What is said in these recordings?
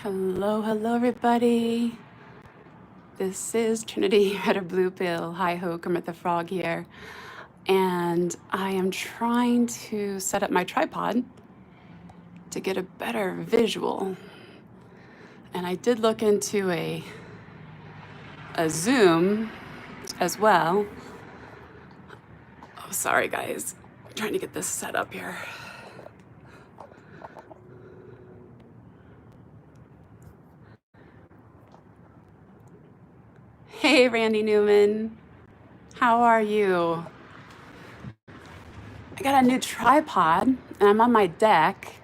Hello everybody. This is TrinityRedorBluePill. Hi ho, Kermit the Frog here. And I am trying to set up my tripod to get a better visual. And I did look into a Zoom as well. Oh, sorry guys. I'm trying to get this set up here. Hey, Randy Newman. How are you? I got a new tripod and I'm on my deck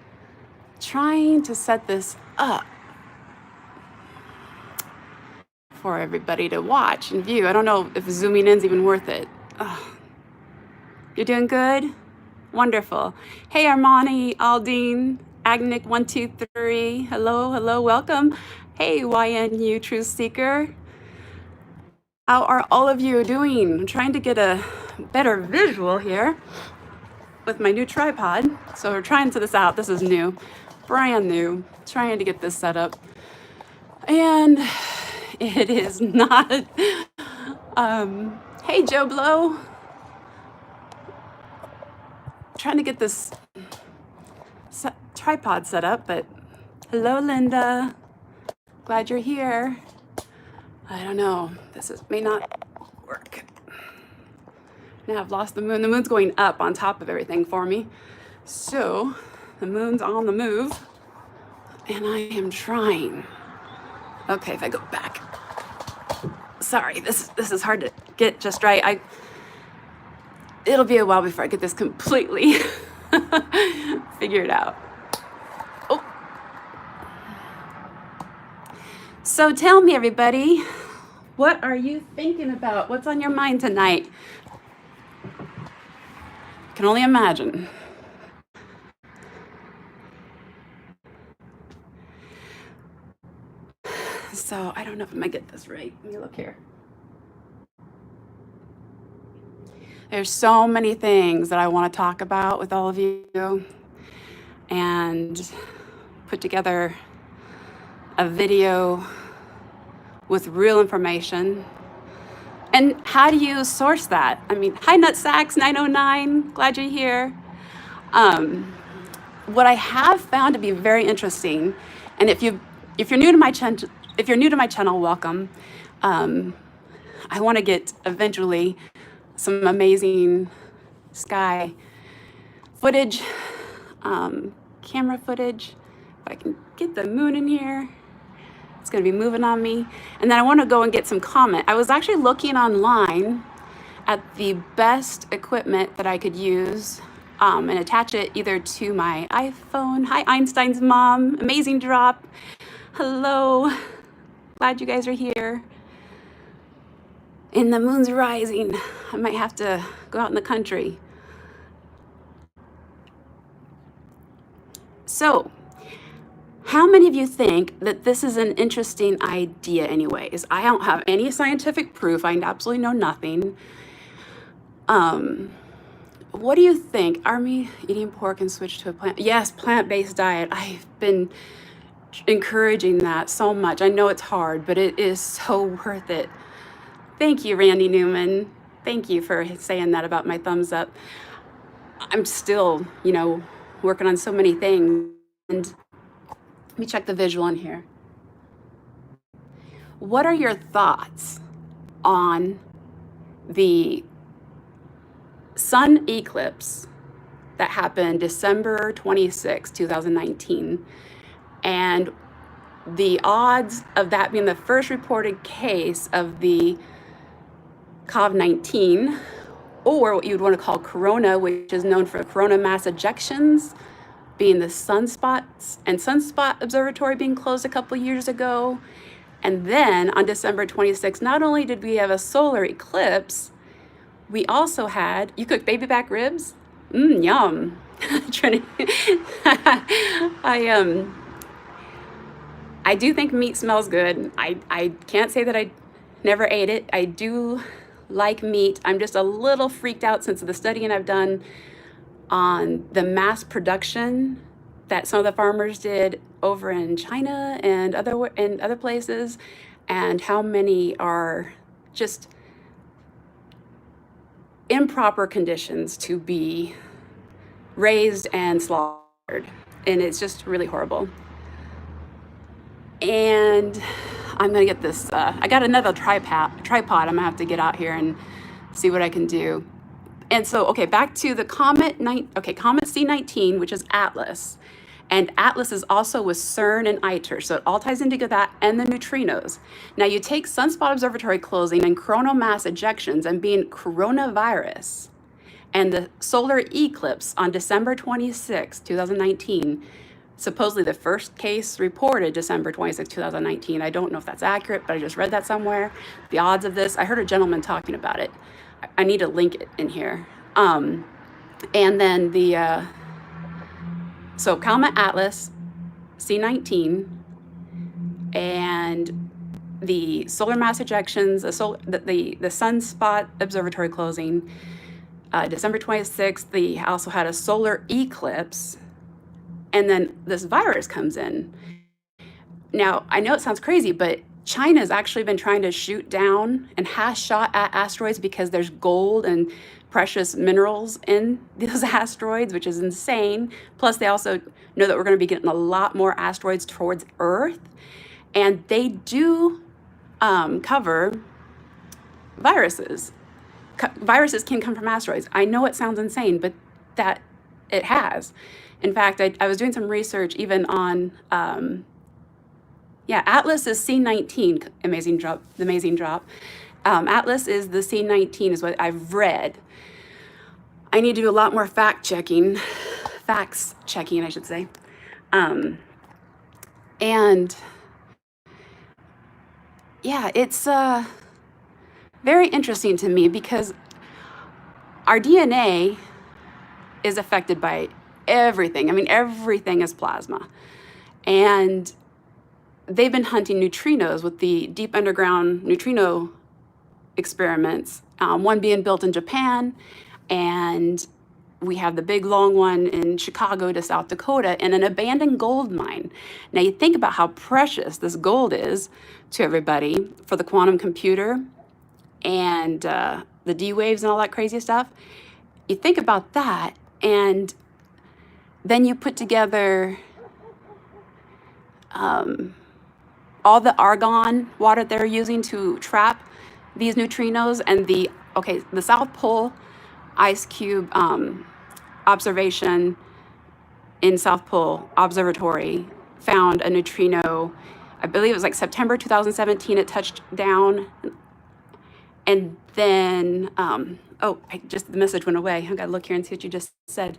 trying to set this up for everybody to watch and view. I don't know if zooming in's even worth it. Ugh. You're doing good? Wonderful. Hey, Armani, Aldine, Agnic123. Hello, welcome. Hey, YNU Truth Seeker. How are all of you doing? I'm trying to get a better visual here with my new tripod. So we're trying to this out. This is new, brand new, trying to get this set up. And it is not, hey, Joe Blow. Trying to get this tripod set up, but hello, Linda. Glad you're here. I don't know, may not work. Now I've lost the moon. The moon's going up on top of everything for me. So the moon's on the move and I am trying. Okay, if I go back. Sorry, this is hard to get just right. It'll be a while before I get this completely figured out. Oh. So tell me, everybody, what are you thinking about? What's on your mind tonight? I can only imagine. So I don't know if I'm gonna get this right. Let me look here. There's so many things that I want to talk about with all of you and put together a video with real information. And how do you source that? I mean, hi Nutsacks 909, glad you're here. What I have found to be very interesting, and if you're new to my channel, welcome. I want to get eventually some amazing sky footage, camera footage. If I can get the moon in here, it's gonna be moving on me. And then I wanna go and get some comment. I was actually looking online at the best equipment that I could use and attach it either to my iPhone. Hi, Einstein's mom, amazing drop. Hello, glad you guys are here. And the moon's rising. I might have to go out in the country. So, how many of you think that this is an interesting idea anyways? I don't have any scientific proof. I absolutely know nothing. What do you think? Army eating pork and switch to a plant? Yes, plant-based diet. I've been encouraging that so much. I know it's hard, but it is so worth it. Thank you, Randy Newman. Thank you for saying that about my thumbs up. I'm still, working on so many things. And let me check the visual in here. What are your thoughts on the sun eclipse that happened December 26, 2019? And the odds of that being the first reported case of the COVID-19, or what you'd want to call corona, which is known for corona mass ejections, being the sunspots and sunspot observatory being closed a couple years ago. And then on December 26th, not only did we have a solar eclipse, we also had, you cooked baby back ribs? Yum. Trinity. I do think meat smells good. I can't say that I never ate it. I do like meat. I'm just a little freaked out since of the studying I've done on the mass production that some of the farmers did over in China and other places, and how many are just improper conditions to be raised and slaughtered. And it's just really horrible. And I'm gonna get this, I got another tripod I'm gonna have to get out here and see what I can do. And so, okay, back to the comet C19, which is Atlas. And Atlas is also with CERN and ITER, so it all ties into that, and the neutrinos. Now you take sunspot observatory closing and coronal mass ejections and being coronavirus, and the solar eclipse on December 26, 2019, supposedly the first case reported December 26, 2019. I don't know if that's accurate, but I just read that somewhere. The odds of this, I heard a gentleman talking about it. I need to link it in here. And then so Comet Atlas, C19, and the solar mass ejections, the sunspot observatory closing, December 26th, they also had a solar eclipse, and then this virus comes in. Now, I know it sounds crazy, but China's actually been trying to shoot down and has shot at asteroids because there's gold and precious minerals in those asteroids, which is insane. Plus, they also know that we're going to be getting a lot more asteroids towards Earth. And they do cover viruses. Viruses can come from asteroids. I know it sounds insane, but that it has. In fact, I was doing some research even on, Atlas is C19, amazing drop. Atlas is the C19 is what I've read. I need to do a lot more facts checking, I should say. And yeah, it's very interesting to me because our DNA is affected by everything. I mean, everything is plasma. And they've been hunting neutrinos with the deep underground neutrino experiments, one being built in Japan, and we have the big long one in Chicago to South Dakota in an abandoned gold mine. Now you think about how precious this gold is to everybody for the quantum computer and the D waves and all that crazy stuff. You think about that, and then you put together all the argon water they're using to trap these neutrinos, and the South Pole ice cube observation in South Pole Observatory found a neutrino. I believe it was like September 2017 it touched down. And then, the message went away. I gotta look here and see what you just said.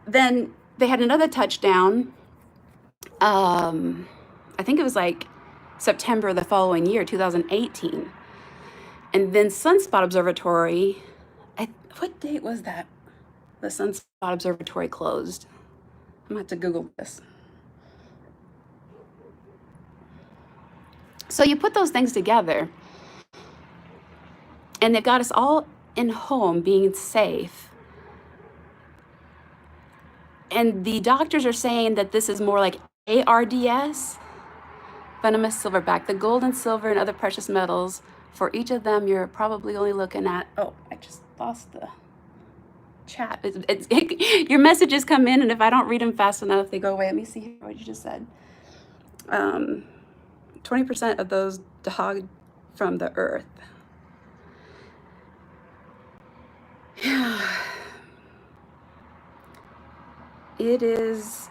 Then they had another touchdown. I think it was like September the following year, 2018. And then Sunspot Observatory, what date was that? The Sunspot Observatory closed. I'm gonna have to Google this. So you put those things together, and they've got us all in home being safe. And the doctors are saying that this is more like ARDS, venomous silverback, the gold and silver and other precious metals. For each of them, you're probably only looking at, I just lost the chat. Your messages come in, and if I don't read them fast enough, they go away. Let me see what you just said. 20% of those dogged from the earth. It is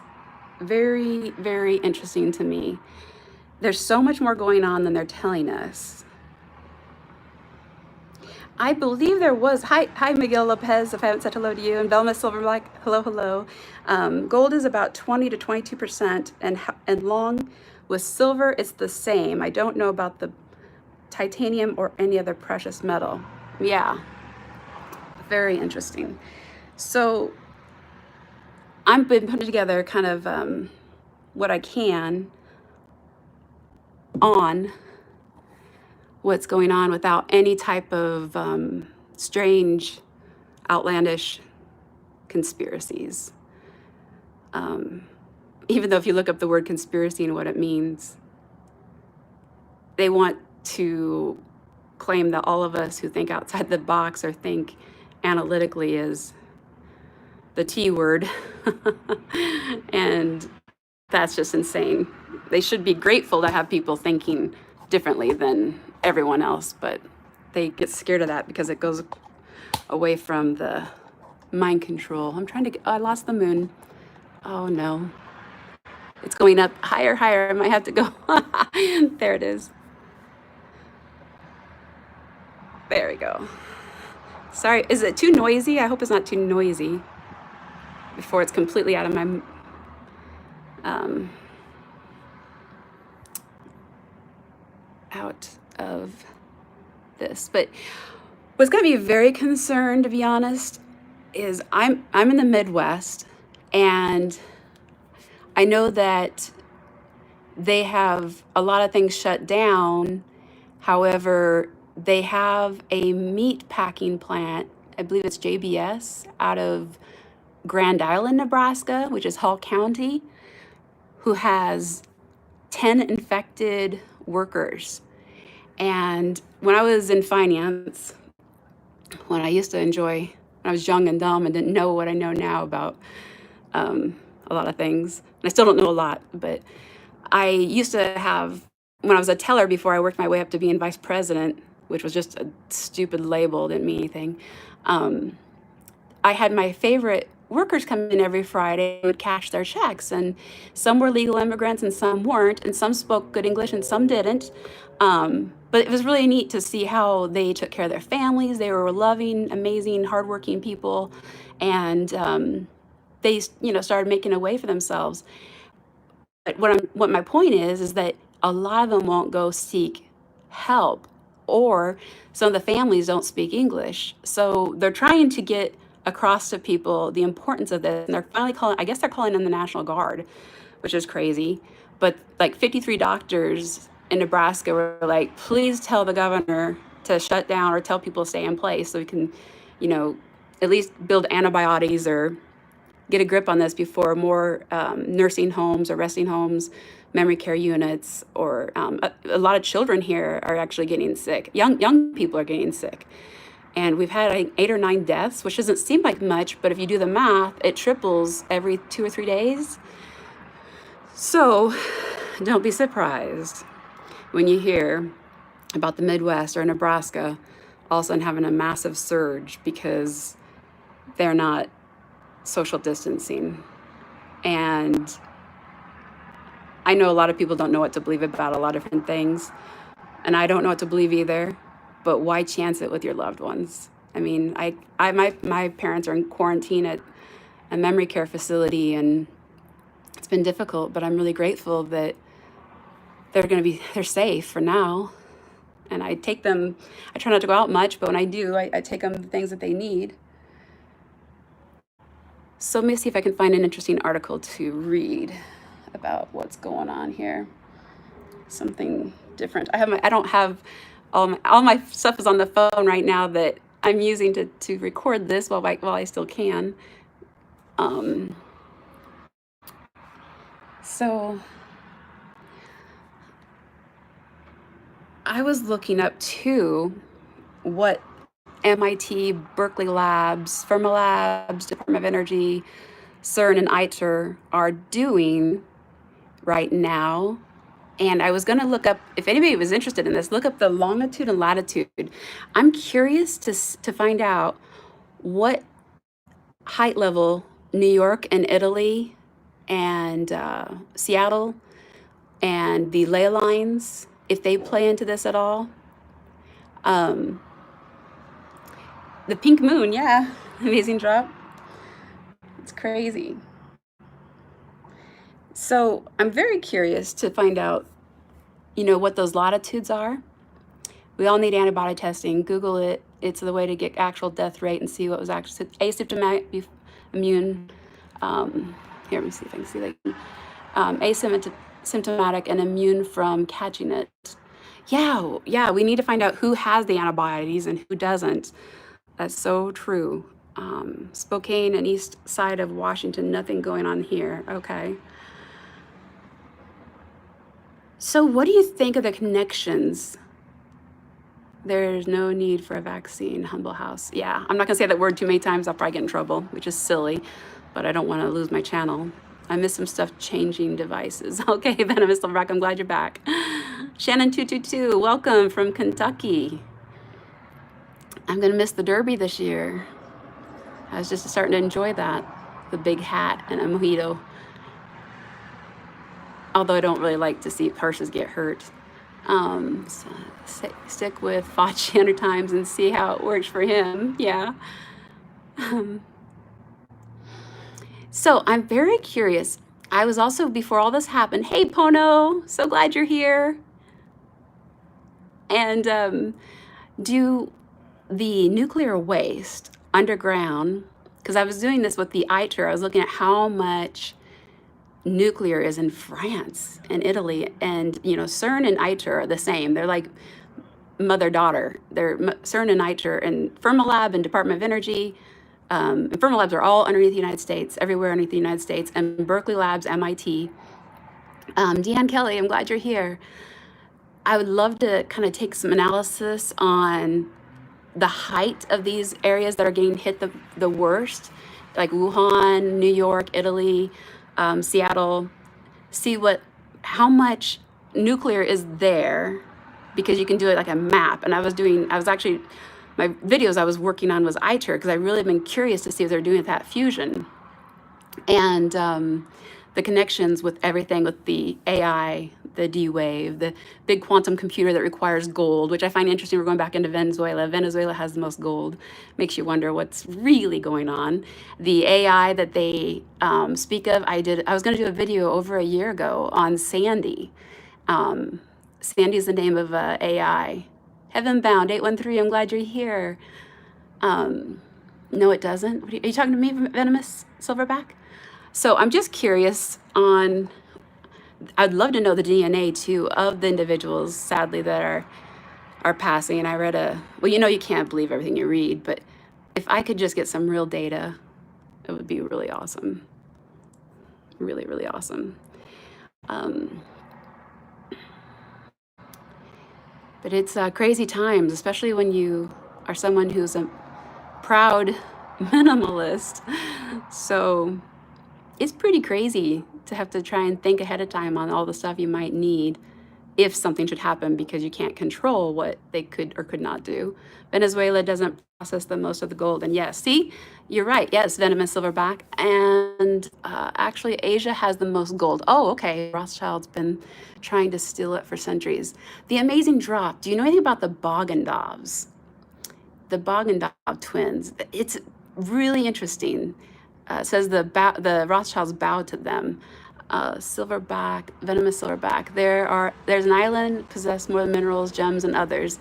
very, very interesting to me. There's so much more going on than they're telling us. I believe there was, hi Miguel Lopez, if I haven't said hello to you, and Velma Silverblack, hello. Gold is about 20 to 22%, and long with silver, it's the same. I don't know about the titanium or any other precious metal. Yeah, very interesting. So I've been putting together kind of what I can on what's going on without any type of strange, outlandish conspiracies. Even though if you look up the word conspiracy and what it means, they want to claim that all of us who think outside the box or think analytically is the T word. And that's just insane. They should be grateful to have people thinking differently than everyone else, but they get scared of that because it goes away from the mind control. I lost the moon. Oh no. It's going up higher. I might have to go. There it is. There we go. Sorry, is it too noisy? I hope it's not too noisy before it's completely out of my out of this. But what's got me very concerned, to be honest, is I'm in the Midwest, and I know that they have a lot of things shut down. However, they have a meat packing plant, I believe it's JBS, out of Grand Island, Nebraska, which is Hall County, who has 10 infected workers. And when I was in finance, when I was young and dumb and didn't know what I know now about a lot of things, and I still don't know a lot, but I used to have, when I was a teller before I worked my way up to being vice president, which was just a stupid label, didn't mean anything, I had my favorite workers come in every Friday and would cash their checks, and some were legal immigrants and some weren't, and some spoke good English and some didn't. But it was really neat to see how they took care of their families. They were loving, amazing, hardworking people, and they, started making a way for themselves. But what my point is that a lot of them won't go seek help, or some of the families don't speak English. So they're trying to get across to people the importance of this. And they're finally they're calling in the National Guard, which is crazy. But like 53 doctors in Nebraska were like, please tell the governor to shut down or tell people to stay in place so we can, at least build antibiotics or get a grip on this before more nursing homes or resting homes, memory care units, or a lot of children here are actually getting sick. Young people are getting sick. And we've had 8 or 9 deaths, which doesn't seem like much, but if you do the math, it triples every 2 or 3 days. So don't be surprised when you hear about the Midwest or Nebraska all of a sudden having a massive surge because they're not social distancing. And I know a lot of people don't know what to believe about a lot of different things, and I don't know what to believe either, but why chance it with your loved ones? I mean, my parents are in quarantine at a memory care facility, and it's been difficult, but I'm really grateful that they're safe for now. And I try not to go out much, but when I do, I take them the things that they need. So let me see if I can find an interesting article to read about what's going on here. Something different. I don't have all my stuff is on the phone right now that I'm using to record this while I still can. So I was looking up too what MIT, Berkeley Labs, Fermilabs, Department of Energy, CERN, and ITER are doing right now. And I was going to look up, if anybody was interested in this, look up the longitude and latitude. I'm curious to find out what height level New York and Italy and Seattle and the ley lines, if they play into this at all. The pink moon, yeah, amazing drop. It's crazy. So I'm very curious to find out, what those latitudes are. We all need antibody testing. Google it. It's the way to get actual death rate and see what was actually asymptomatic, immune. Here, let me see if I can see that. Asymptomatic and immune from catching it. Yeah, we need to find out who has the antibodies and who doesn't. That's so true. Spokane and east side of Washington, nothing going on here. Okay. So what do you think of the connections? There's no need for a vaccine, Humble House. Yeah, I'm not gonna say that word too many times. I'll probably get in trouble, which is silly, but I don't want to lose my channel. I miss some stuff changing devices. Okay, Venomous Silverback, I'm glad you're back. Shannon222, welcome from Kentucky. I'm gonna miss the Derby this year. I was just starting to enjoy that. The big hat and a mojito. Although I don't really like to see horses get hurt. So stick with Fauci 100 times and see how it works for him. Yeah. So I'm very curious. I was also, before all this happened, hey Pono, so glad you're here. And do the nuclear waste underground, because I was doing this with the ITER, I was looking at how much nuclear is in France and Italy, and CERN and ITER are the same. They're like mother-daughter. They're CERN and ITER and Fermilab and Department of Energy. And Fermilabs are all underneath the United States, everywhere underneath the United States, and Berkeley Labs, MIT. Deanne Kelly, I'm glad you're here. I would love to kind of take some analysis on the height of these areas that are getting hit the worst, like Wuhan, New York, Italy, Seattle. See how much nuclear is there, because you can do it like a map. And my videos I was working on was ITER, because I really have been curious to see if they're doing that fusion. And the connections with everything, with the AI, the D-Wave, the big quantum computer that requires gold, which I find interesting. We're going back into Venezuela. Venezuela has the most gold. Makes you wonder what's really going on. The AI that they speak of, I was going to do a video over a year ago on Sandy. Sandy is the name of AI. Heavenbound 813, I'm glad you're here. No, it doesn't. Are you talking to me, Venomous Silverback? So I'm just curious on, I'd love to know the DNA too of the individuals, sadly, that are passing. And I read well, you can't believe everything you read, but if I could just get some real data, it would be really awesome. Really, really awesome. But it's crazy times, especially when you are someone who's a proud minimalist. So it's pretty crazy to have to try and think ahead of time on all the stuff you might need if something should happen, because you can't control what they could or could not do. Venezuela doesn't process the most of the gold. And yes, see, you're right. Yes, Venomous Silverback. And actually, Asia has the most gold. Oh, okay. Rothschild's been trying to steal it for centuries. The amazing drop. Do you know anything about the Bogandovs? The Bogandov twins. It's really interesting. It says the Rothschilds bowed to them. Silverback, Venomous Silverback. There's an island possessed more minerals, gems, and others.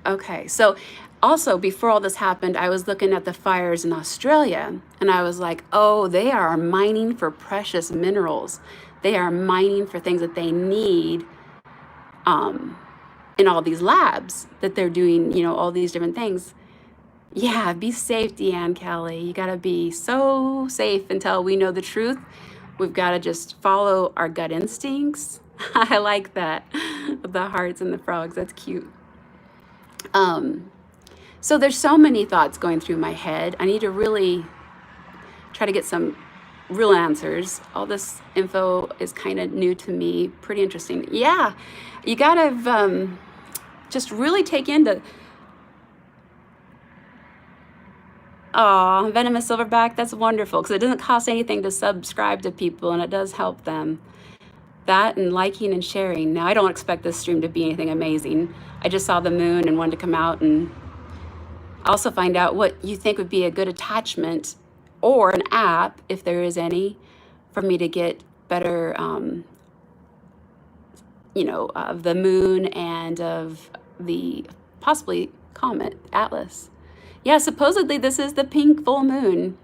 Okay, so also before all this happened, I was looking at the fires in Australia, and I was like, oh, they are mining for precious minerals. They are mining for things that they need in all these labs that they're doing, all these different things. Yeah, be safe, Deanne Kelly. You gotta be so safe until we know the truth. We've gotta just follow our gut instincts. I like that. The hearts and the frogs, that's cute. So there's so many thoughts going through my head. I need to really try to get some real answers. All this info is kind of new to me, pretty interesting. Yeah, you gotta just really take into. Aw, Venomous Silverback, that's wonderful, because it doesn't cost anything to subscribe to people, and it does help them. That and liking and sharing. Now, I don't expect this stream to be anything amazing. I just saw the moon and wanted to come out and also find out what you think would be a good attachment or an app, if there is any, for me to get better, of the moon and of the possibly comet, Atlas. Yeah, supposedly this is the pink full moon.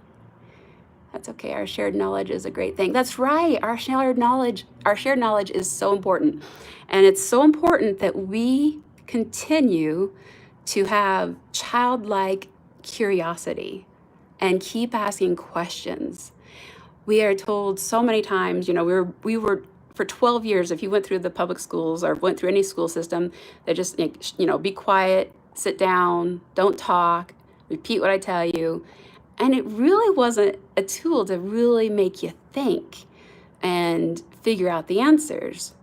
That's okay. Our shared knowledge is a great thing. That's right. Our shared knowledge is so important. And it's so important that we continue to have childlike curiosity. and keep asking questions. We are told so many times, we were for 12 years, if you went through the public schools or went through any school system, they just, be quiet, sit down, don't talk, repeat what I tell you. And it really wasn't a tool to really make you think and figure out the answers.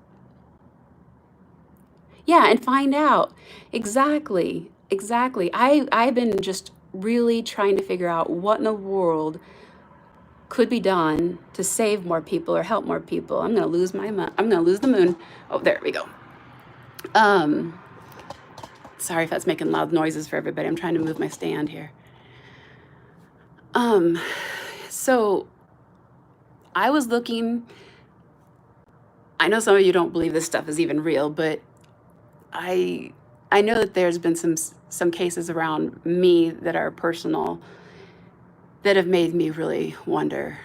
Yeah, and find out. Exactly. I've been just really trying to figure out what in the world could be done to save more people or help more people. I'm gonna lose the moon. Oh, there we go. Sorry if that's making loud noises for everybody. I'm trying to move my stand here. So I was looking, I know some of you don't believe this stuff is even real, but I know that there's been some cases around me that are personal that have made me really wonder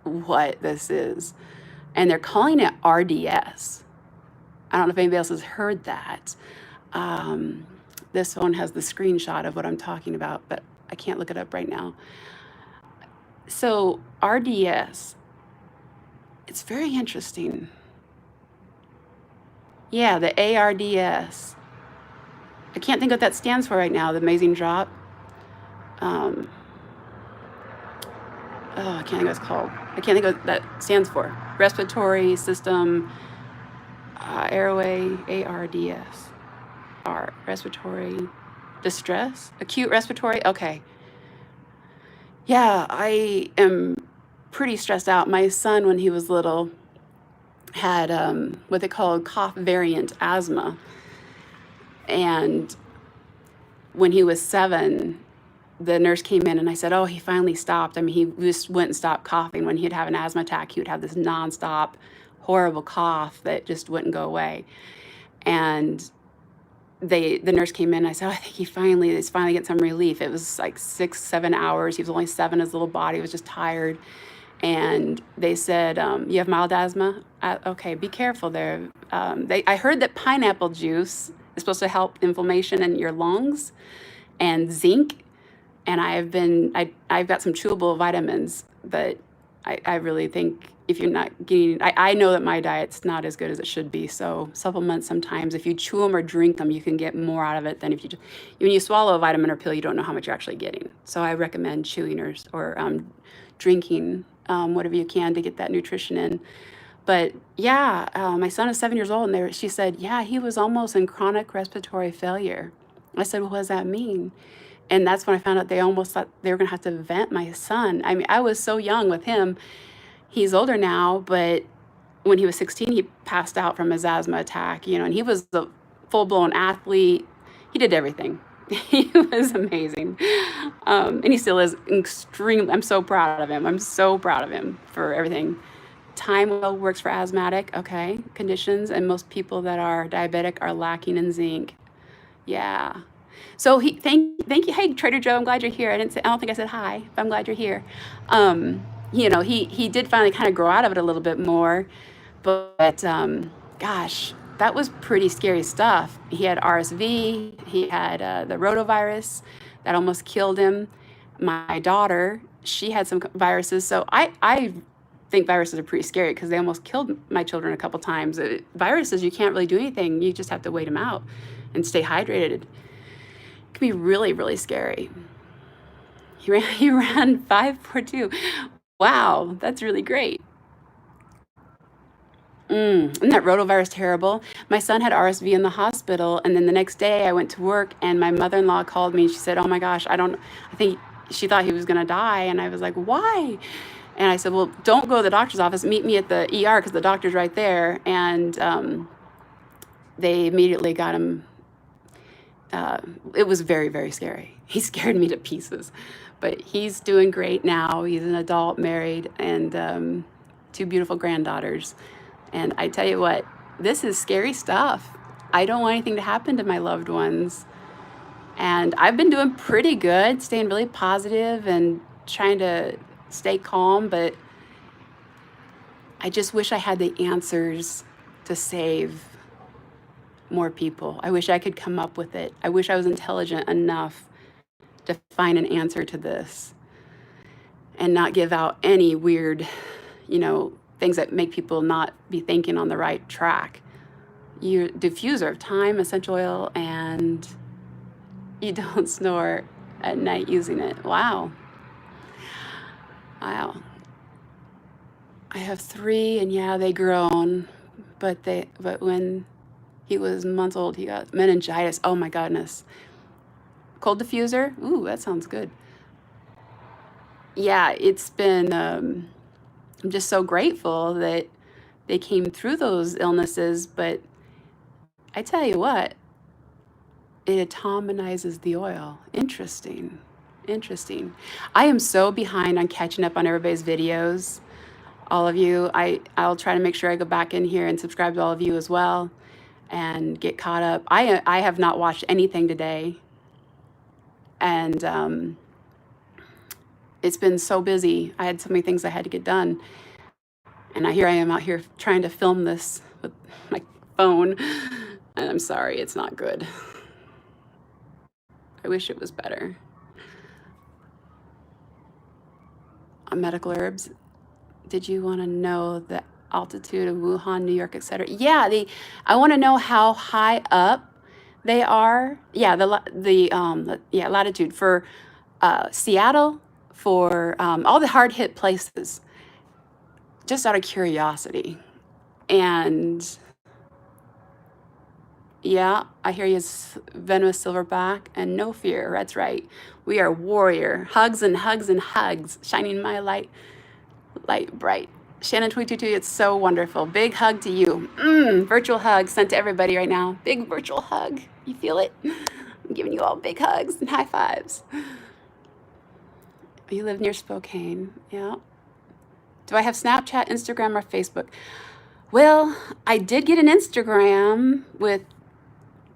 what this is. And they're calling it RDS. I don't know if anybody else has heard that. This phone has the screenshot of what I'm talking about, but I can't look it up right now. So RDS, it's very interesting. Yeah, the ARDS. I can't think what that stands for right now, the amazing drop. I can't think what it's called. I can't think what that stands for. Respiratory system, airway, ARDS. Respiratory distress, acute respiratory. Okay. Yeah, I am pretty stressed out. My son, when he was little, had what they call cough variant asthma. And when he was 7, the nurse came in and I said, oh, he finally stopped. I mean, he just went and stopped coughing. When he'd have an asthma attack, he would have this nonstop, horrible cough that just wouldn't go away. And the nurse came in and I said, oh, I think he's finally getting some relief. It was like 6-7 hours. He was only 7, his little body was just tired. And they said, you have mild asthma? Okay, be careful there. I heard that pineapple juice is supposed to help inflammation in your lungs and zinc. And I've got some chewable vitamins, but I really think if you're not getting, I know that my diet's not as good as it should be. So supplements, sometimes if you chew them or drink them, you can get more out of it than when you swallow a vitamin or pill, you don't know how much you're actually getting. So I recommend chewing or drinking whatever you can to get that nutrition in. But yeah, my son is 7 years old, and she said, yeah, he was almost in chronic respiratory failure. I said, well, what does that mean? And that's when I found out they almost thought they were going to have to vent my son. I mean, I was so young with him. He's older now, but when he was 16, he passed out from his asthma attack, and he was a full-blown athlete. He did everything. He was amazing. And he still is extremely, I'm so proud of him. I'm so proud of him for everything. Time well works for asthmatic, okay, conditions, and most people that are diabetic are lacking in zinc. Yeah. So thank you. Hey, Trader Joe, I'm glad you're here. I don't think I said hi, but I'm glad you're here. He did finally kind of grow out of it a little bit more, but gosh, that was pretty scary stuff. He had RSV, he had the rotavirus that almost killed him. My daughter, she had some viruses. So I think viruses are pretty scary because they almost killed my children a couple times. Viruses, you can't really do anything. You just have to wait them out and stay hydrated. It can be really, really scary. He ran 5.42. Wow, that's really great. Isn't that rotavirus terrible? My son had RSV in the hospital, and then the next day I went to work, and my mother-in-law called me, and she said, oh my gosh, I think she thought he was gonna die, and I was like, why? And I said, well, don't go to the doctor's office, meet me at the ER, because the doctor's right there, and they immediately got him. It was very, very scary. He scared me to pieces, but he's doing great now. He's an adult, married, and 2 beautiful granddaughters. And I tell you what, this is scary stuff. I don't want anything to happen to my loved ones. And I've been doing pretty good, staying really positive and trying to stay calm, but I just wish I had the answers to save more people. I wish I could come up with it. I wish I was intelligent enough to find an answer to this and not give out any weird, things that make people not be thinking on the right track. Your diffuser of thyme, essential oil, and you don't snore at night using it. Wow. Wow. I have 3, and yeah, they grown, but when he was months old, he got meningitis. Oh my goodness. Cold diffuser? Ooh, that sounds good. Yeah, it's been, I'm just so grateful that they came through those illnesses, but I tell you what, it atomizes the oil. Interesting. I am so behind on catching up on everybody's videos. All of you, I'll try to make sure I go back in here and subscribe to all of you as well and get caught up. I have not watched anything today, and it's been so busy. I had so many things I had to get done, and here I am out here trying to film this with my phone, and I'm sorry, it's not good. I wish it was better. Medical herbs. Did you want to know the altitude of Wuhan, New York, etc.? Yeah, I want to know how high up they are. Yeah, latitude for Seattle, for all the hard hit places, just out of curiosity. And yeah, I hear you, venomous silverback, and no fear. That's right. We are warrior. Hugs and hugs and hugs, shining my light bright. Shannon 22, it's so wonderful. Big hug to you. Virtual hug sent to everybody right now. Big virtual hug. You feel it? I'm giving you all big hugs and high fives. You live near Spokane. Yeah. Do I have Snapchat, Instagram, or Facebook? Well, I did get an Instagram with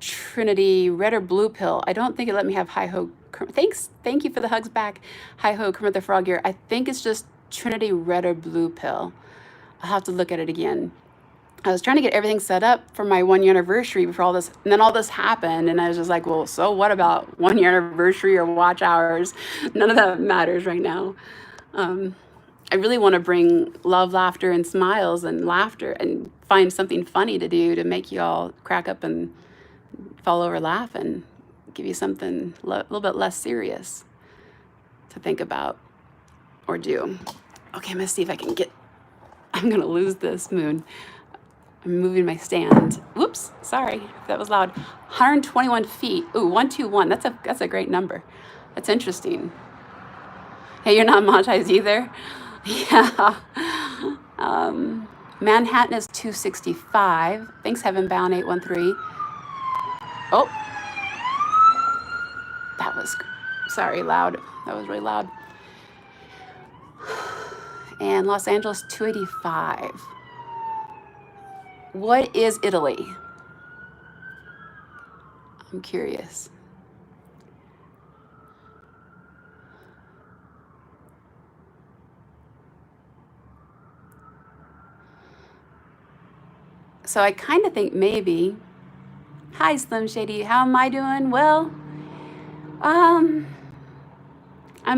TrinityRedorBluePill. I don't think it let me have Hi-Ho. Thank you for the hugs back. Hi-Ho, Kermit the Frog here. I think it's just TrinityRedorBluePill. I'll have to look at it again. I was trying to get everything set up for my 1-year anniversary before all this, and then all this happened, and I was just like, well, so what about 1-year anniversary or watch hours? None of that matters right now. I really want to bring love, laughter, and smiles and laughter and find something funny to do to make you all crack up and fall over laughing, give you something a little bit less serious to think about or do. Okay, I'm gonna see if I'm gonna lose this moon. I'm moving my stand. Whoops, sorry, that was loud. 121 feet. Ooh, 121, that's a great number. That's interesting. Hey, you're not monetized either? Yeah. Manhattan is 265. Thanks, Heaven Bound 813. Oh, sorry, loud. That was really loud. And Los Angeles, 285. What is Italy? I'm curious. So I kind of think maybe, hi Slim Shady, how am I doing? Well, I'm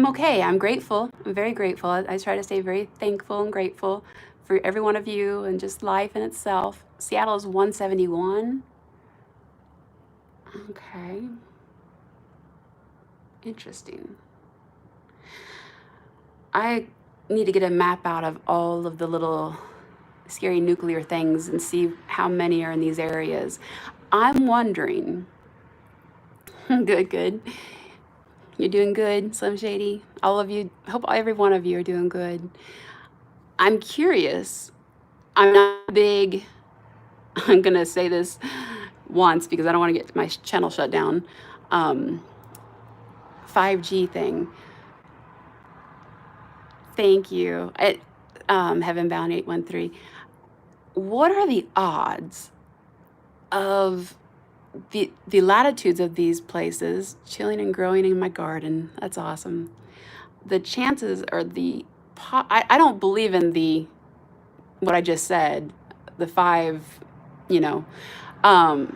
okay. I'm grateful. I'm very grateful. I try to stay very thankful and grateful for every one of you and just life in itself. Seattle is 171. Okay. Interesting. I need to get a map out of all of the little scary nuclear things and see how many are in these areas. I'm wondering, good. You're doing good, Slim Shady. All of you, hope every one of you are doing good. I'm curious. I'm not big, I'm gonna say this once because I don't want to get my channel shut down. 5G thing. Thank you. Heaven Bound 813. What are the odds of the latitudes of these places, chilling and growing in my garden? That's awesome. The chances are I don't believe in what I just said, the 5, I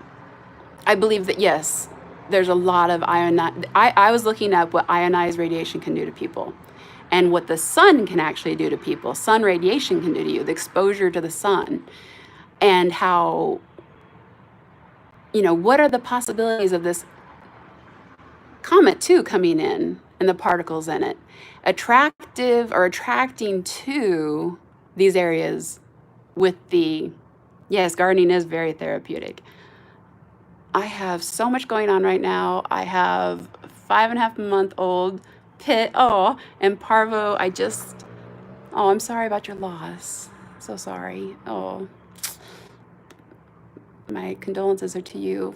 believe that yes, there's a lot of I was looking up what ionized radiation can do to people and what the sun can actually do to people. Sun radiation can do to you, the exposure to the sun, and how, what are the possibilities of this comet too coming in and the particles in it attracting to these areas with yes, gardening is very therapeutic. I have so much going on right now. I have 5.5-month-old Pit, and Parvo. I'm sorry about your loss. So sorry. Oh, my condolences are to you.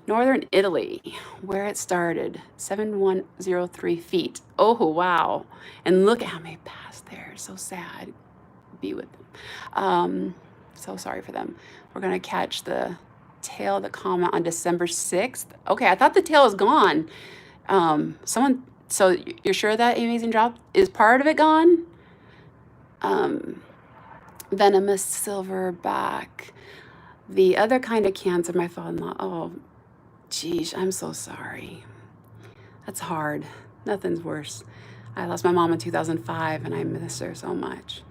Northern Italy, where it started, 7103 feet. Oh, wow. And look at how many passed there. So sad. Be with them. So sorry for them. We're going to catch the tail of the comet on December 6th. Okay, I thought the tail was gone. So you're sure that amazing drop is part of it gone? Venomous silverback. The other kind of cancer, my father-in-law. Oh, geez, I'm so sorry. That's hard. Nothing's worse. I lost my mom in 2005, and I miss her so much.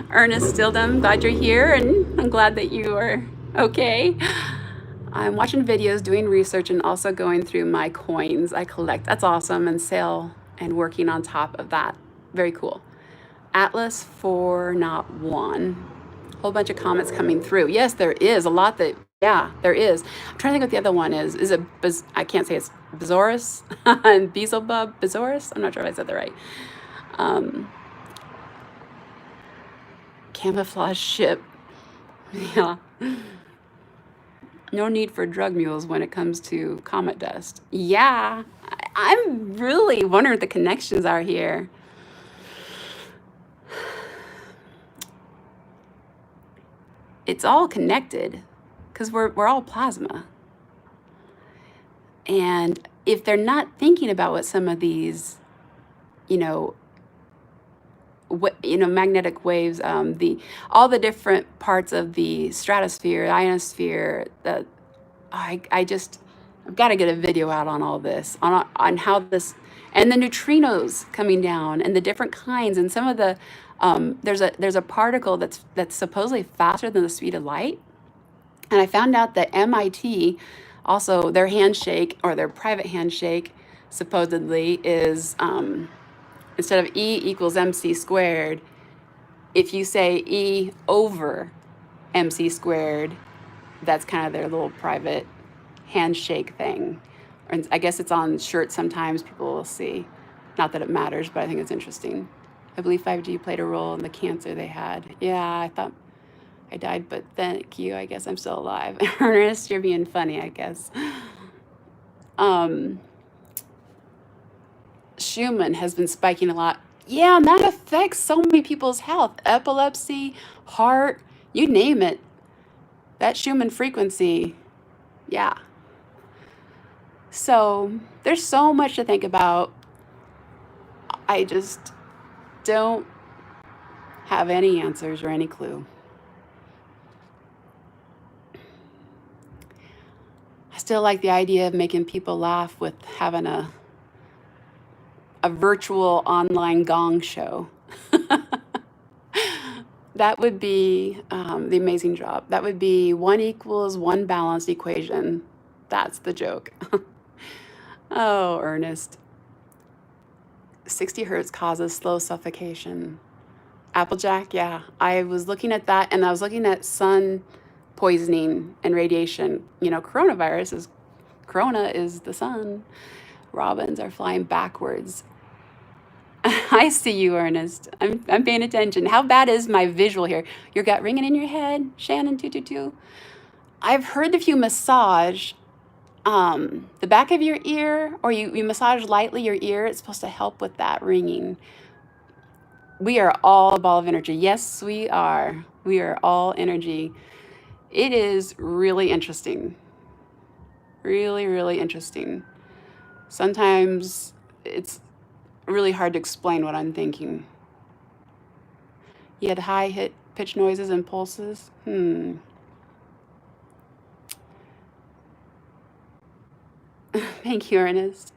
Ernest Stildum, glad you're here, and I'm glad that you are okay. I'm watching videos, doing research, and also going through my coins I collect. That's awesome, and sale and working on top of that. Very cool. Atlas 401. Whole bunch of comments coming through. Yes, there is a lot there is. I'm trying to think what the other one is. Is it, I can't say it's Bezoris and Beelzebub, Bezoris? I'm not sure if I said that right. Camouflage ship. Yeah. No need for drug mules when it comes to comet dust. Yeah, I'm really wondering what the connections are here. It's all connected because we're all plasma. And if they're not thinking about what some of these, magnetic waves, all the different parts of the stratosphere, ionosphere, I've got to get a video out on all this, on how this, and the neutrinos coming down, and the different kinds, and some of the, there's a particle that's supposedly faster than the speed of light, and I found out that MIT, also their handshake, or their private handshake, supposedly is, instead of E equals MC squared, if you say E over MC squared, that's kind of their little private handshake thing. And I guess it's on shirts sometimes, people will see. Not that it matters, but I think it's interesting. I believe 5G played a role in the cancer they had. Yeah, I thought I died, but thank you. I guess I'm still alive. Ernest, you're being funny, I guess. Schumann has been spiking a lot. Yeah, and that affects so many people's health. Epilepsy, heart, you name it. That Schumann frequency, yeah. So there's so much to think about. I just don't have any answers or any clue. I still like the idea of making people laugh with having a virtual online gong show. That would be the amazing job. That would be 1 equals 1 balanced equation. That's the joke. Oh, Ernest. 60 hertz causes slow suffocation. Applejack, yeah. I was looking at that, and I was looking at sun poisoning and radiation. Corona is the sun. Robins are flying backwards. I see you, Ernest. I'm paying attention. How bad is my visual here? Your gut ringing in your head, Shannon 222. I've heard if you massage the back of your ear, or you massage lightly your ear, it's supposed to help with that ringing. We are all a ball of energy. Yes, we are. We are all energy. It is really interesting. Really, really interesting. Sometimes it's really hard to explain what I'm thinking. You had high pitch noises and pulses. Thank you, Ernest.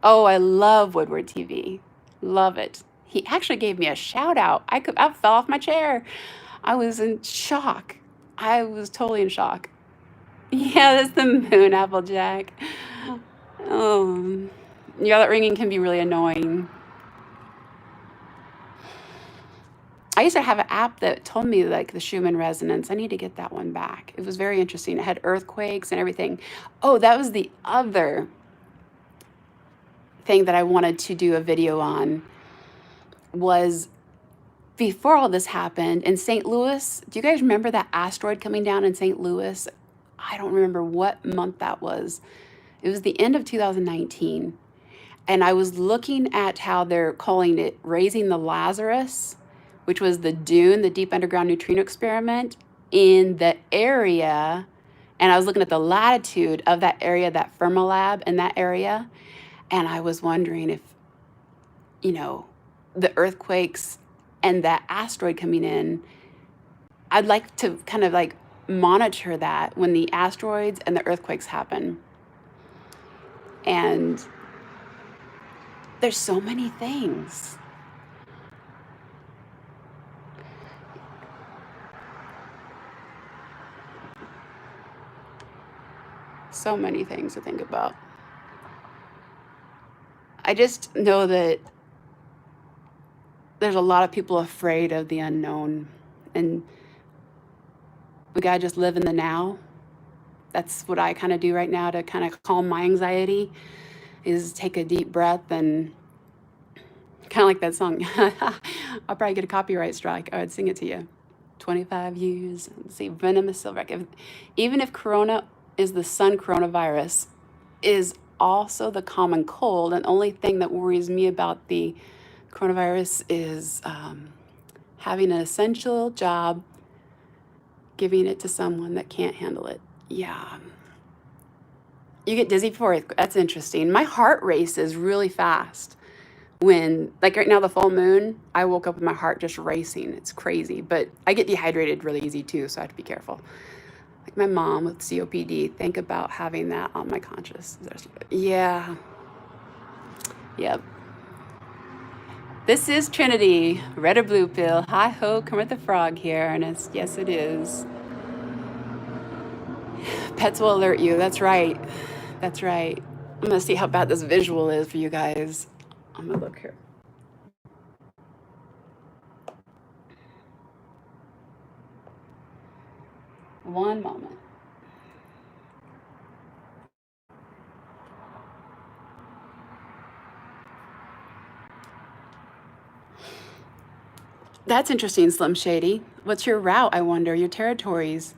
Oh, I love Woodward TV. Love it. He actually gave me a shout out. I fell off my chair. I was in shock. I was totally in shock. Yeah, that's the moon, Applejack. Oh, yeah, that ringing can be really annoying. I used to have an app that told me like the Schumann resonance. I need to get that one back. It was very interesting. It had earthquakes and everything. Oh, that was the other thing that I wanted to do a video on was before all this happened in St. Louis. Do you guys remember that asteroid coming down in St. Louis? I don't remember what month that was. It was the end of 2019. And I was looking at how they're calling it raising the Lazarus, which was the DUNE, the Deep Underground Neutrino Experiment, in the area. And I was looking at the latitude of that area, that Fermilab in that area. And I was wondering if, you know, the earthquakes and that asteroid coming in, I'd like to kind of like monitor that when the asteroids and the earthquakes happen. And there's so many things. So many things to think about. I just know that there's a lot of people afraid of the unknown, and we gotta just live in the now. That's what I kind of do right now to kind of calm my anxiety, is take a deep breath and kind of like that song. I'll probably get a copyright strike. I would sing it to you. 25 years. Let's see, venomous silver. Even if corona is the sun coronavirus, is also the common cold. And the only thing that worries me about the coronavirus is having an essential job, giving it to someone that can't handle it. Yeah. You get dizzy before it. That's interesting. My heart races really fast when, like right now, the full moon, I woke up with my heart just racing. It's crazy, but I get dehydrated really easy too, so I have to be careful. Like my mom with COPD, think about having that on my conscious. Yeah. Yep. This is Trinity, Red or Blue Pill. Hi ho, Kermit the Frog here, Ernest. Yes, it is. Pets will alert you. That's right. That's right. I'm gonna see how bad this visual is for you guys. I'm gonna look here. One moment. That's interesting, Slim Shady. What's your route, I wonder, your territories?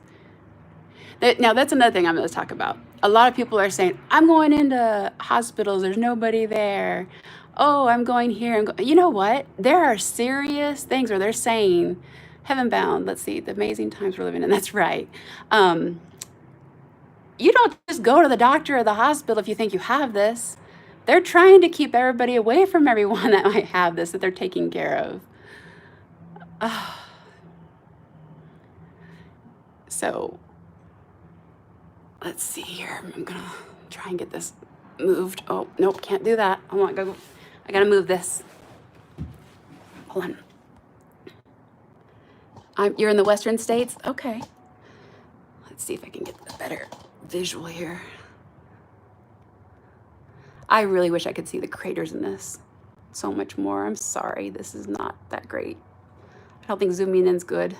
Now, that's another thing I'm going to talk about. A lot of people are saying, I'm going into hospitals, there's nobody there. Oh, I'm going here. You know what? There are serious things where they're saying, heaven bound, let's see, the amazing times we're living in. That's right. You don't just go to the doctor or the hospital if you think you have this. They're trying to keep everybody away from everyone that might have this, that they're taking care of. So let's see here. I'm gonna try and get this moved. Oh, nope, can't do that. I gotta move this. Hold on. You're in the Western States? Okay. Let's see if I can get a better visual here. I really wish I could see the craters in this so much more. I'm sorry, this is not that great. I don't think zooming in is good.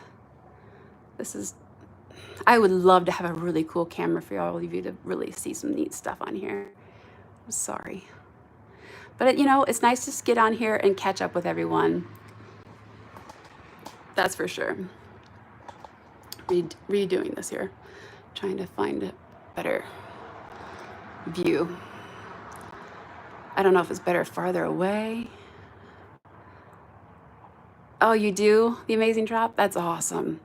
I would love to have a really cool camera for all of you to really see some neat stuff on here. I'm sorry. But you know, it's nice to just get on here and catch up with everyone. That's for sure. Redoing this here. Trying to find a better view. I don't know if it's better farther away. Oh, you do? The amazing drop? That's awesome.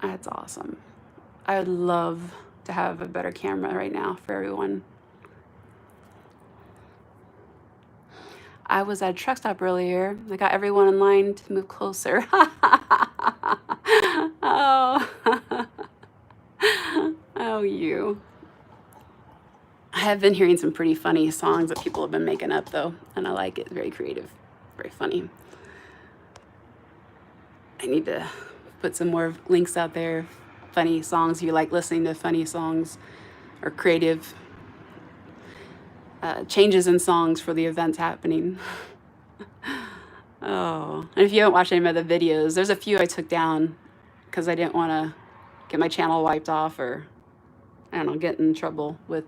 That's awesome. I would love to have a better camera right now for everyone. I was at a truck stop earlier. I got everyone in line to move closer. Oh. Oh, you. I have been hearing some pretty funny songs that people have been making up though, and I like it. Very creative, very funny. I need to put some more links out there. Funny songs. You like listening to funny songs or creative changes in songs for the events happening. Oh, and if you haven't watched any of the videos, there's a few I took down because I didn't want to get my channel wiped off or, I don't know, get in trouble with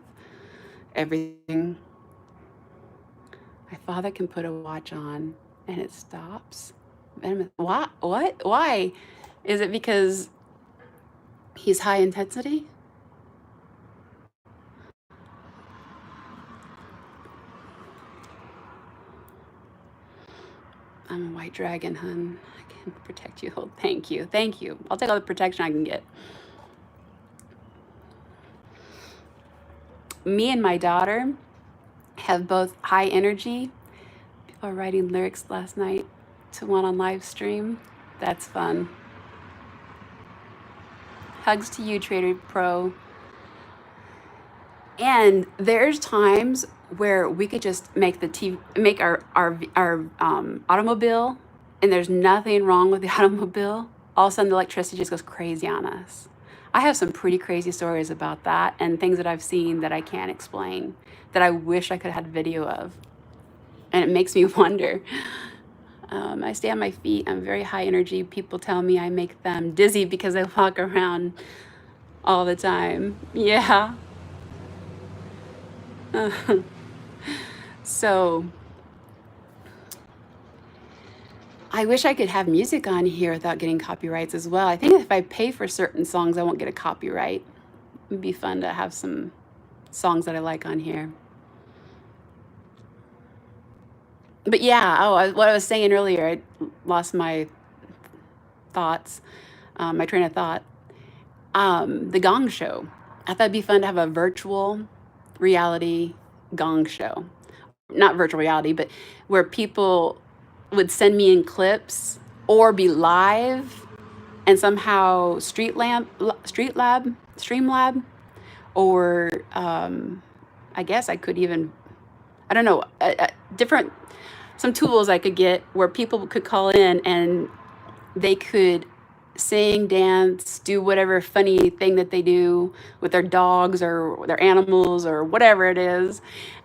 everything. My father can put a watch on and it stops. What? What? Why? Is it because he's high intensity? I'm a white dragon, hun. I can protect you. Oh, thank you. Thank you. I'll take all the protection I can get. Me and my daughter have both high energy. People are writing lyrics last night to one on live stream. That's fun. Hugs to you, Trader Pro. And there's times where we could just make our automobile, and there's nothing wrong with the automobile. All of a sudden, the electricity just goes crazy on us. I have some pretty crazy stories about that and things that I've seen that I can't explain, that I wish I could have had video of. And it makes me wonder. I stay on my feet. I'm very high energy. People tell me I make them dizzy because I walk around all the time. Yeah. So I wish I could have music on here without getting copyrights as well. I think if I pay for certain songs, I won't get a copyright. It'd be fun to have some songs that I like on here. But yeah, what I was saying earlier, I lost my thoughts, my train of thought. The Gong Show. I thought it'd be fun to have a virtual reality Gong Show. Not virtual reality, but where people would send me in clips or be live and somehow Streamlab, or I guess I could even, I don't know, some tools I could get where people could call in and they could sing, dance, do whatever funny thing that they do with their dogs or their animals or whatever it is.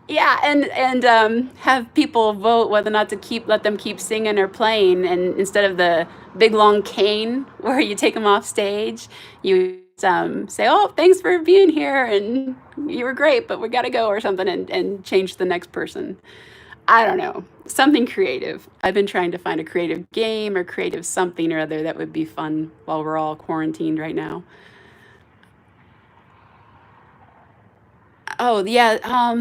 Yeah, and have people vote whether or not to let them keep singing or playing, and instead of the big long cane where you take them off stage, you say, "Oh, thanks for being here, and you were great, but we got to go," or something, and change to the next person. I don't know, something creative. I've been trying to find a creative game or creative something or other that would be fun while we're all quarantined right now. Oh yeah,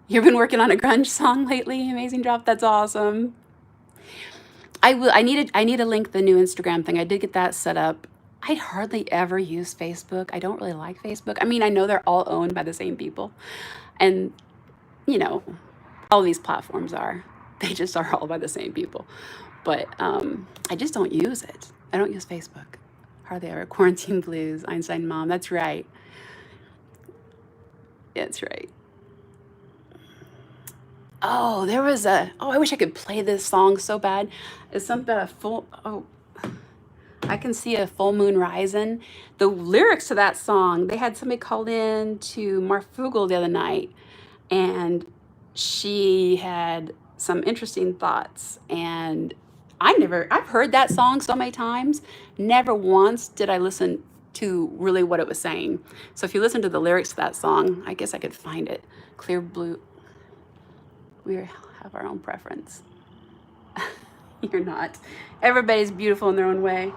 you've been working on a grunge song lately. Amazing drop. That's awesome. I will. I need to link the new Instagram thing. I did get that set up. I hardly ever use Facebook. I don't really like Facebook. I mean, I know they're all owned by the same people, and you know, all these platforms are. They just are all by the same people. But I just don't use it. I don't use Facebook. Hardly ever. Quarantine Blues, Einstein Mom. That's right. That's right. Oh, there was I wish I could play this song so bad. It's something about I can see a full moon rising. The lyrics to that song, they had somebody called in to Marfugel the other night, and she had some interesting thoughts. And I've heard that song so many times. Never once did I listen to really what it was saying. So if you listen to the lyrics to that song, I guess I could find it. Clear blue. We have our own preference. You're not. Everybody's beautiful in their own way.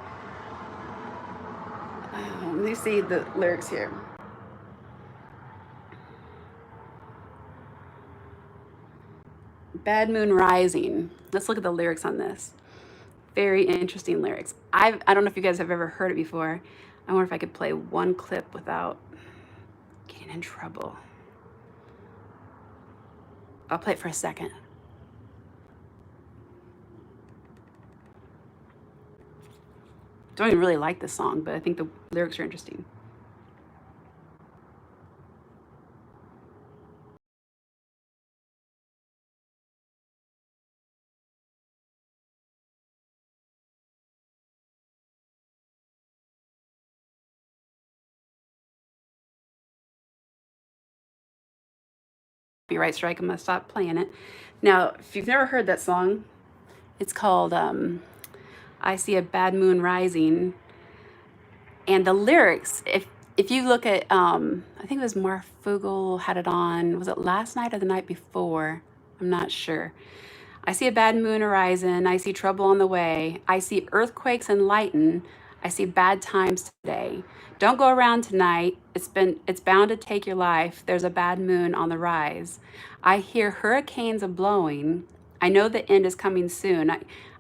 Let me see the lyrics here. Bad Moon Rising. Let's look at the lyrics on this. Very interesting lyrics. I don't know if you guys have ever heard it before. I wonder if I could play one clip without getting in trouble. I'll play it for a second. Don't even really like this song, but I think the lyrics are interesting. copyright strike. I'm gonna stop playing it. Now, if you've never heard that song, it's called I See a Bad Moon Rising. And the lyrics, if you look at, I think it was Mark Fugel had it on, was it last night or the night before? I'm not sure. I see a bad moon horizon. I see trouble on the way. I see earthquakes and lightning. I see bad times today. Don't go around tonight. It's bound to take your life. There's a bad moon on the rise. I hear hurricanes a blowing. I know the end is coming soon.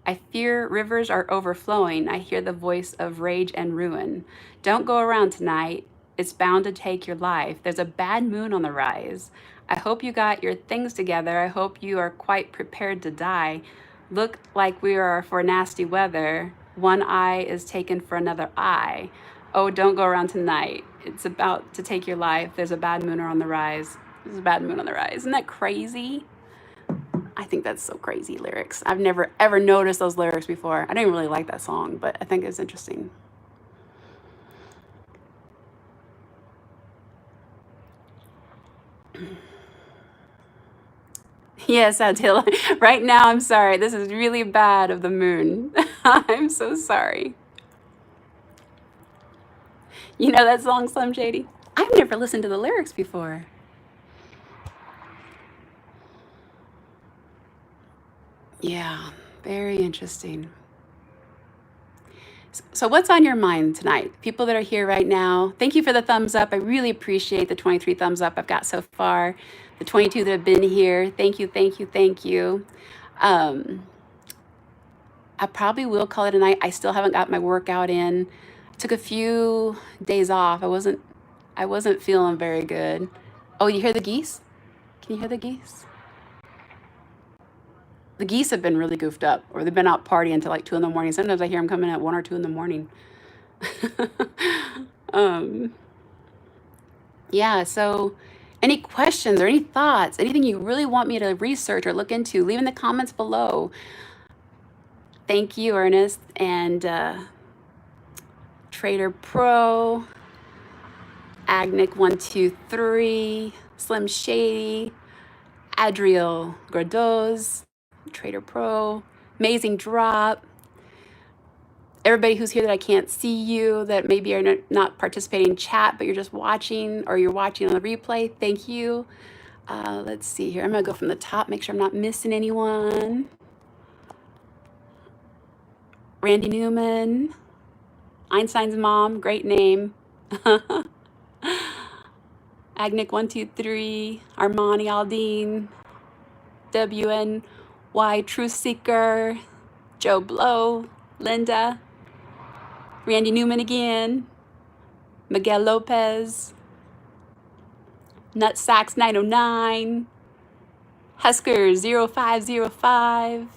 I fear rivers are overflowing. I hear the voice of rage and ruin. Don't go around tonight. It's bound to take your life. There's a bad moon on the rise. I hope you got your things together. I hope you are quite prepared to die. Look like we are for nasty weather. One eye is taken for another eye. Oh, don't go around tonight. It's about to take your life. There's a bad moon on the rise. There's a bad moon on the rise. Isn't that crazy? I think that's so crazy lyrics. I've never ever noticed those lyrics before. I didn't really like that song, but I think it's interesting. Yes, Attila. Right now, I'm sorry. This is really bad of the moon. I'm so sorry. You know that song, Slim Shady? I've never listened to the lyrics before. Yeah, very interesting. So what's on your mind tonight? People that are here right now, thank you for the thumbs up. I really appreciate the 23 thumbs up I've got so far. The 22 that have been here, thank you, thank you, thank you. I probably will call it a night. I still haven't got my workout in. Took a few days off. I wasn't feeling very good. Oh, you hear the geese? Can you hear the geese? The geese have been really goofed up, or they've been out partying until like 2 in the morning. Sometimes I hear them coming at 1 or 2 in the morning. Yeah, so any questions or any thoughts, anything you really want me to research or look into, leave in the comments below. Thank you, Ernest, and Trader Pro, Agnic123, Slim Shady, Adriel Gradoz, Trader Pro, Amazing Drop, everybody who's here that I can't see you, that maybe are not participating in chat, but you're just watching, or you're watching on the replay, thank you. Let's see here. I'm gonna go from the top, make sure I'm not missing anyone. Randy Newman, Einstein's mom, great name. Agnic123, Armani Aldine, WNY Truth Seeker, Joe Blow, Linda, Randy Newman again, Miguel Lopez, Nutsacks 909, Husker 0505,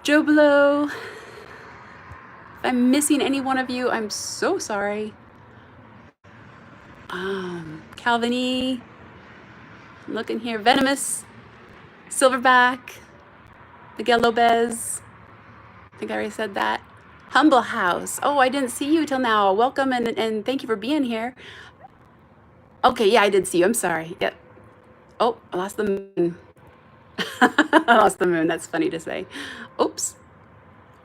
Joe Blow. If I'm missing any one of you, I'm so sorry. Calvin E. I'm looking here. Venomous, Silverback, Miguel Lopez. I think I already said that. Humble House. Oh, I didn't see you till now. Welcome and thank you for being here. Okay, yeah, I did see you. I'm sorry. Yep. Oh, I lost the moon. I lost the moon. That's funny to say. Oops.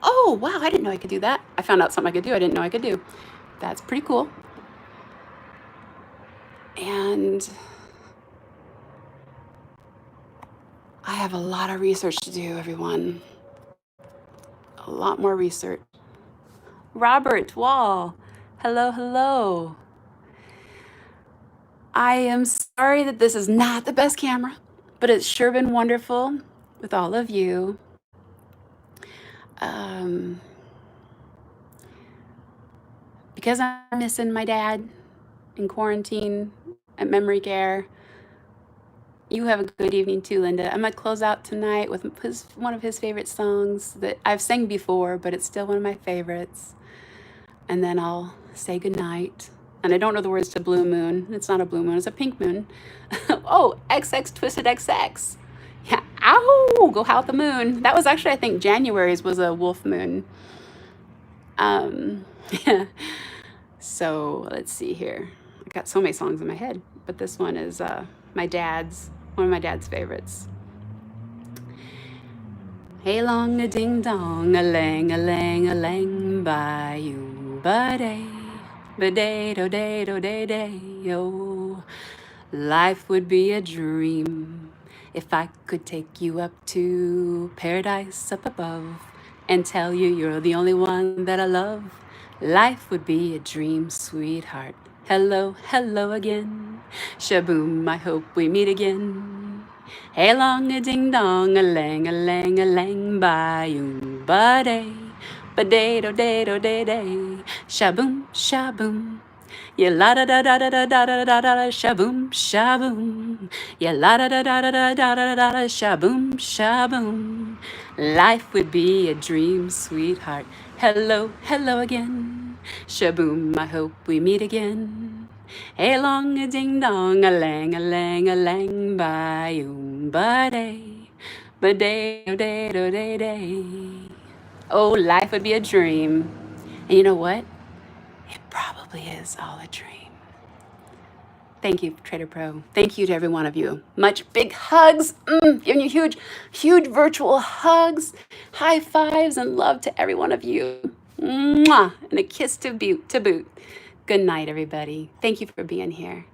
Oh, wow. I didn't know I could do that. I found out something I could do I didn't know I could do. That's pretty cool. And I have a lot of research to do, everyone. A lot more research. Robert Wall. Hello, hello. I am sorry that this is not the best camera, but it's sure been wonderful with all of you. Because I'm missing my dad in quarantine at memory care. You have a good evening too, Linda. I'm gonna close out tonight with one of his favorite songs that I've sang before, but it's still one of my favorites. And then I'll say goodnight. And I don't know the words to Blue Moon. It's not a blue moon, it's a pink moon. Oh, XX Twisted XX. Yeah, ow, go howl at the moon. That was actually, I think January's was a wolf moon. Yeah. So let's see here. I got so many songs in my head, but this one is one of my dad's favorites. Hey long a ding dong, a lang, by you, ba-day, ba-day, do day, do day, day, yo. Life would be a dream if I could take you up to paradise up above and tell you you're the only one that I love. Life would be a dream, sweetheart. Hello, hello again. Shaboom, I hope we meet again. Hey long a ding dong, a lang, by you, ba-day, ba-day, do day, do day, day. Shaboom, shaboom. Yeah, la da da da da da da da da da, shaboom, shaboom. Yeah, la da da da da da da da da da, shaboom, shaboom. Life would be a dream, sweetheart. Hello, hello again. Shaboom, I hope we meet again. Hey long a ding dong, a lang, by you, ba-day, ba-day, do-day, do-day, day. Oh, life would be a dream. And you know what? It probably is all a dream. Thank you, Trader Pro. Thank you to every one of you. Much big hugs. Giving you huge, huge virtual hugs, high fives, and love to every one of you. Mwah! And a kiss to boot. Good night, everybody. Thank you for being here.